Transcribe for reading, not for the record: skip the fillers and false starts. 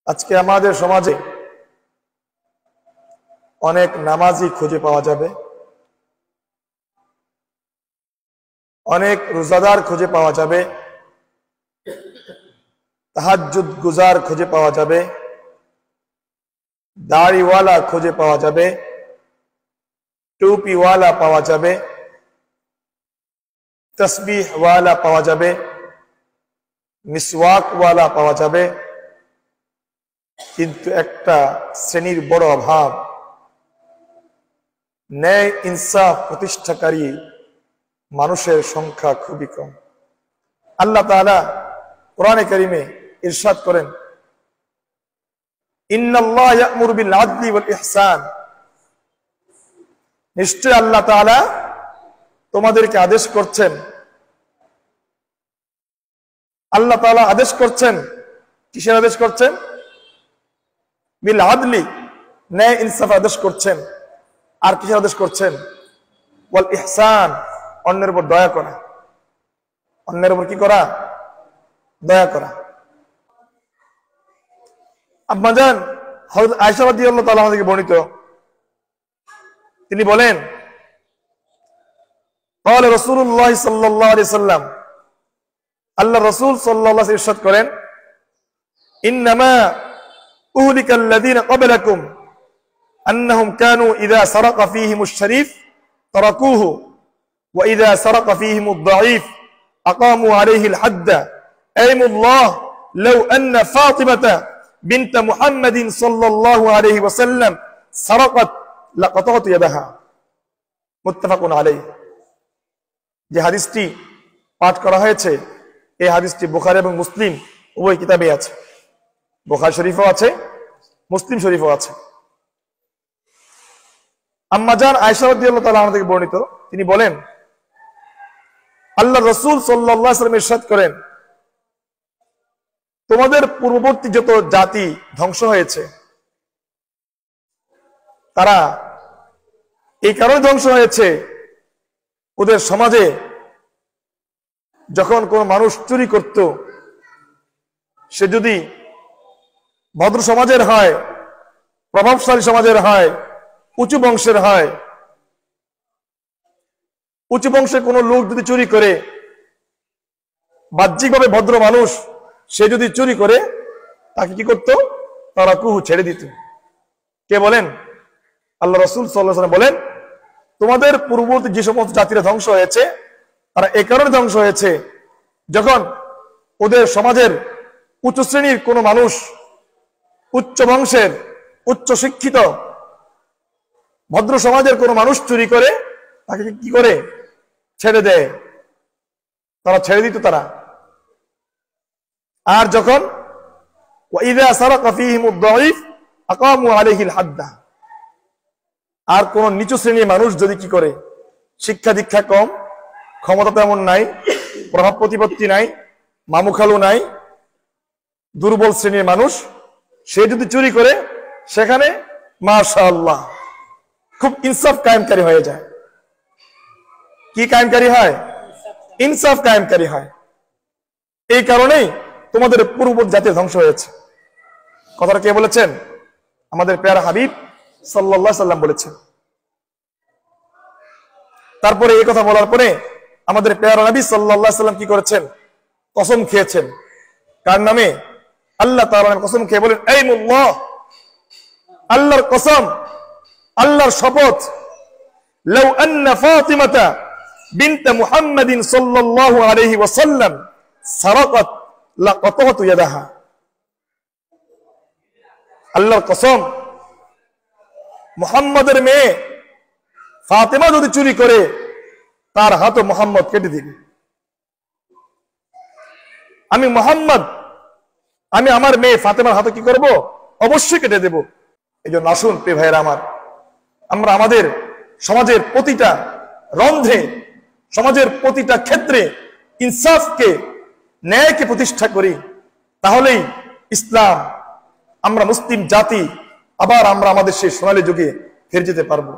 আজকে আমাদের সমাজে অনেক নামাজি খুঁজে পাওয়া যাবে, অনেক রোজাদার খুঁজে পাওয়া যাবে, তাহাজ্জুদ গুজার খুঁজে পাওয়া যাবে, দাড়িওয়ালা খুঁজে পাওয়া যাবে, টুপিওয়ালা পাওয়া যাবে, তসবিহওয়ালা পাওয়া যাবে, মিসওয়াকওয়ালা পাওয়া যাবে। কিন্তু একটা শ্রেণীর বড় অভাব, ন্যায় ইনসাফ প্রতিষ্ঠাকারী মানুষের সংখ্যা খুবই কম। আল্লাহ তাআলা কোরআনে কারিমে ইরশাদ করেন, ইন্নাল্লাহ ইয়া'মুরু বিল আদলি ওয়াল ইহসান, নিশ্চয় আল্লাহ তাআলা তোমাদেরকে আদেশ করছেন। আল্লাহ তাআলা আদেশ করছেন, কিসের আদেশ করছেন? বিল আদলি, ন্যায় ইনসাফ আদেশ করছেন। আর কিসের আদেশ করছেন? ওয়াল ইহসান, অন্যের উপর দয়া করা। অন্যের উপর কি করা? দয়া করা। আম্মাজান হযরত আয়েশা রাদিয়াল্লাহু তাআলা থেকে বর্ণিত, তিনি বলেন, قال رسول الله صلى الله عليه وسلم, আল্লাহ রাসূল সাল্লাল্লাহু আলাইহি ওয়াসাল্লাম ইরশাদ করেন, ইন্নামা أهلك الذين قبلكم أنهم كانوا إذا سرق فيهم الشريف تركوه وإذا سرق فيهم الضعيف أقاموا عليه الحد أيم الله لو أن فاطمة بنت محمد صلى الله عليه وسلم سرقت لقطعت يدها متفق عليه। যে হাদিসটি পাঠ করা হয়েছে, এই হাদিসটি বুখারী এবং মুসলিম উভয় কিতাবে আছে। বুখারী শরীফও আছে, মুসলিম শরীফও আছে। আম্মাজান আয়েশা রাদিয়াল্লাহু তাআলা আনহা থেকে বর্ণিত, তিনি বলেন, আল্লাহ রাসূল সাল্লাল্লাহু আলাইহি ওয়াসাল্লাম ইরশাদ করেন, তোমাদের পূর্ববর্তী যত জাতি ধ্বংস হয়েছে, তারা এই কারণে ধ্বংস হয়েছে, ওদের সমাজে যখন কোন মানুষ চুরি করত, সে যদি ভদ্র সমাজের হয়, প্রভাবশালী সমাজের হয়, উঁচু বংশের হয়, উঁচু বংশের কোন লোক যদি চুরি করে, বাহ্যিকভাবে ভদ্র মানুষ, সে যদি চুরি করে, তাকে কি করত? তারা কুহু ছেড়ে দিত। কে বলেন? আল্লাহ রাসূল সাল্লাল্লাহু আলাইহি ওয়াসাল্লাম বলেন, তোমাদের পূর্ববর্তী যে সমস্ত জাতিরা ধ্বংস হয়েছে, তারা এই কারণে ধ্বংস হয়েছে, যখন ওদের সমাজের উচ্চ শ্রেণীর কোন মানুষ, উচ্চ বংশের, উচ্চ শিক্ষিত, ভদ্র সমাজের কোন মানুষ চুরি করে, তাকে কি করে? ছেড়ে দেয়। তারা ছেড়ে দিত তারা। আর যখন ওয়াইযা সারাকা ফীহিমুদ দাঈফ আকামু আলাইহিল হাদ্দা, আর কোন নিচু শ্রেণীর মানুষ যদি কি করে, শিক্ষা দীক্ষা কম, ক্ষমতা তেমন নাই, প্রভাব প্রতিপত্তি নাই, মামু খালু নাই, দুর্বল শ্রেণীর মানুষ, সে যদি চুরি করে, সেখানে মাশাআল্লাহ খুব ইনসাফ কায়েমকারী হয়ে যায়। কি কায়েমকারী হয়? ইনসাফ কায়েমকারী হয়। এই কারণেই তোমাদের পূর্ববর্তী জাতির ধ্বংস হয়েছে। কথাটা কে বলেছেন? আমাদের প্যারা হাবিব সাল্লাল্লাহু আলাইহি সাল্লাম বলেছেন। তারপরে এই কথা বলার পরে আমাদের প্যারা নবী সাল্লাল্লাহু আলাইহি সাল্লাম কি করেছেন? কসম খেয়েছেন। কার নামে? আল্লাহ তাআলার নামে কসম খেয়ে বলেন, আইমুল্লাহ, আল্লাহর কসম, আল্লাহর শপথ, লাউ আন্না ফাতিমাতা বিনত মুহাম্মাদিন সাল্লাল্লাহু আলাইহি ওয়াসাল্লাম সারাকাত লাকাতাতু ইয়াদাহা। আল্লাহর কসম, মুহাম্মাদের মেয়ে ফাতিমা যদি চুরি করে, তার হাতও মুহাম্মদ কেটে দিবে। আমি মুহাম্মদ, আমি আমার মেয়ে ফাতেমার হাতে কি করব? অবশ্যই কেটে দেব। এই জন্য আসুন প্রিয় ভাইয়েরা আমার, আমরা আমাদের সমাজের প্রতিটা রন্ধে, সমাজের প্রতিটা ক্ষেত্রে ইনসাফকে, ন্যায়কে প্রতিষ্ঠা করি। তাহলেই ইসলাম, আমরা মুসলিম জাতি, আবার আমরা আমাদের সেই সোনালী যুগে ফিরে যেতে পারবো।